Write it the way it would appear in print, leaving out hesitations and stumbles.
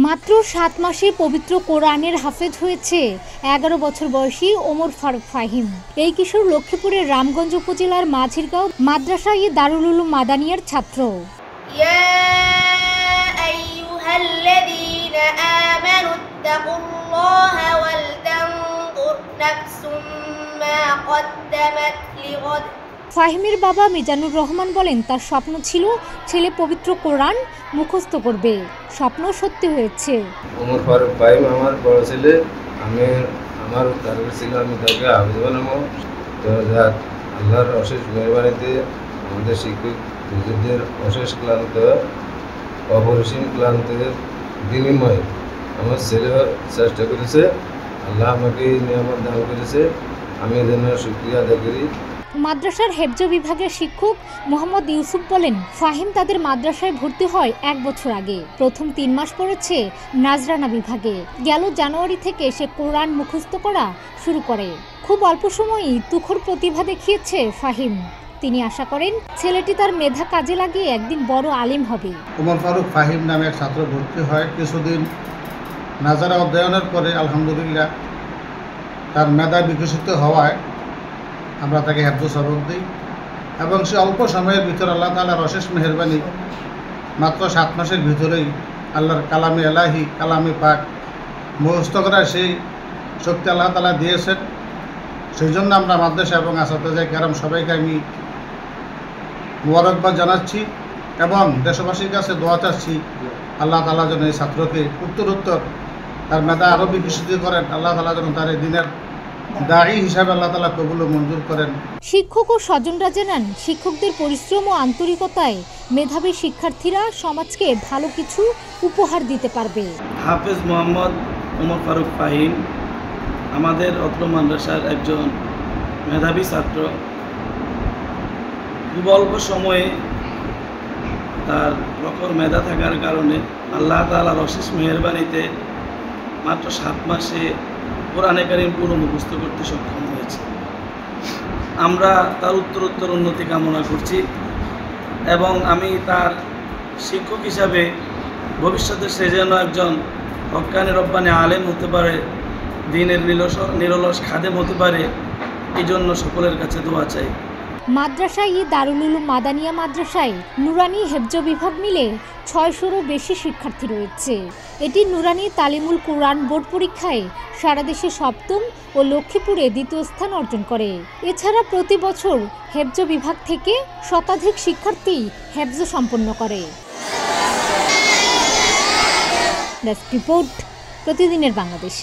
মাত্র ৭ মাসে পবিত্র কোরআনের হাফেজ হয়েছে ১১ বছর বয়সী ওমর ফারুক ফাহিম। এই কিশোর লক্ষ্মীপুরের রামগঞ্জ উপজেলার মাঝিরগাঁও মাদ্রাসা ই দারুল উলুম মাদানিয়ার ছাত্র। ফাহিমের বাবা মিজানুর রহমান বলেন, তার স্বপ্ন ছিল ছেলে পবিত্র কোরআন মুখস্থ করবে। স্বপ্ন সত্যি হয়েছে। ওমর ফারুক ফাহিম আমার বড় ছেলে। আমার টার্গেট ছিল আমি তাকে হাফেজ বানাবো। তো আল্লাহর অশেষ মেহরবানিতে আমাদের শিক্ষক হুজুরদের অশেষ অপরিসীম ক্লান্তের বিনিময়ে আমার ছেলে চেষ্টা করেছে। আল্লাহ আমাকে নিয়ামত দান করেছে, আমি এর জন্য শুকরিয়া আদায় করি। মাদ্রাসার হেফজ বিভাগের শিক্ষক মোহাম্মদ ইউসুফ বলেন, ফাহিম তাদের মাদ্রাসায় ভর্তি হয় ১ বছর আগে। প্রথম ৩ মাস পড়েছে নাজরানা বিভাগে। গেল জানুয়ারি থেকে সে কোরআন মুখস্থ করা শুরু করে। খুব অল্প সময়ই তুখর প্রতিভা দেখিয়েছে ফাহিম। তিনি আশা করেন ছেলেটি তার মেধা কাজে লাগিয়ে একদিন বড় আলিম হবে। ওমর ফারুক ফাহিম নামে এক ছাত্র ভর্তি হয়। কিছুদিন নাজারা অধ্যয়নের পরে আলহামদুলিল্লাহ তার মেধা বিকশিত হওয়ায় আমরা তাকে হেফজ সবক দিই এবং সে অল্প সময়ের ভিতরে আল্লাহ তাআলার অশেষ মেহেরবানি মাত্র ৭ মাসের ভিতরেই আল্লাহর কালামে এলাহি কালামে পাক মুখস্থ করার সেই শক্তি আল্লাহ তাআলা দিয়েছেন। সেই জন্য আমরা মাদ্রাসা এবং আসাতিজা কেরাম সবাইকে আমি মোবারকবাদ জানাচ্ছি এবং দেশবাসীর কাছে দোয়া চাচ্ছি আল্লাহ তাআলা যেন এই ছাত্রকে উত্তরোত্তর তার মেধা আরও বিকশিত করেন। আল্লাহ তাআলা যেন তার এই দিনের দায়ী হিসাবে আল্লাহ তাআলা কবুল ও মঞ্জুর করেন। শিক্ষক ও স্বজনরা জানান, শিক্ষকদের পরিশ্রম ও আন্তরিকতায় মেধাবী শিক্ষার্থীরা সমাজকে ভালো কিছু উপহার দিতে পারবে। হাফেজ মোহাম্মদ ওমর ফারুক ফাহিম আমাদের অত্র মাদ্রাসার একজন মেধাবী ছাত্র। খুব অল্প সময়ে তার প্রখর মেধা থাকার কারণে আল্লাহ তাআলার অশেষ মেহেরবানিতে মাত্র ৭ মাসে কোরআনে কারীম পুরো মুখস্থ করতে সক্ষম হয়েছে। আমরা তার উত্তরোত্তর উন্নতি কামনা করছি এবং আমি তার শিক্ষক হিসাবে ভবিষ্যতে সে যেন একজন হক্কানি রব্বানি আলেম হতে পারে, দ্বীনের নিরলস খাদেম হতে পারে, এই জন্য সকলের কাছে দোয়া চাই। মাদ্রাসা ই দারুল উলুম মাদানিয়া মাদ্রাসায় নুরানি হেফজ বিভাগ মিলে ৬০০রও বেশি শিক্ষার্থী রয়েছে। এটি নুরানি তালিমুল কুরআন বোর্ড পরীক্ষায় সারা দেশে ৭ম ও লক্ষ্মীপুরে ২য় স্থান অর্জন করে। এছাড়া প্রতি বছর হেফজ বিভাগ থেকে শতাধিক শিক্ষার্থী হেফজ সম্পন্ন করে। ডেস্ক রিপোর্ট, প্রতিদিনের বাংলাদেশ।